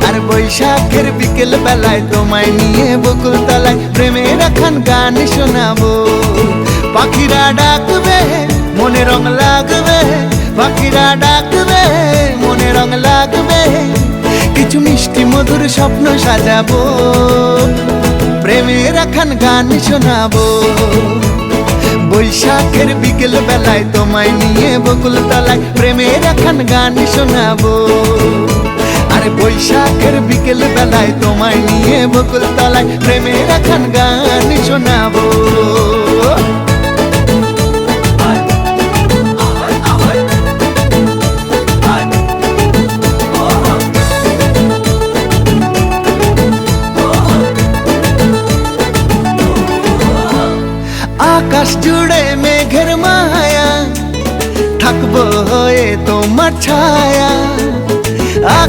আর বৈশাখের বিকেল বেলায় তোমায় নিয়ে বকুল তলায় প্রেমের একখান গান শোনাবো। পাখিরা ডাকবে মনে রং লাগবে, পাখিরা ডাকবে মনে রং লাগবে, কিছু মিষ্টি মধুর স্বপ্ন সাজাবো, প্রেমের একখান গান শোনাবো। বৈশাখের বিকেল বেলায় তোমায় নিয়ে বকুল তলায় প্রেমের একখান গান শোনাবো। আরে বৈশাখের বিকেল বেলায় তোমায় নিয়ে বকুল তলায় প্রেমের একখান গান শোনাবো।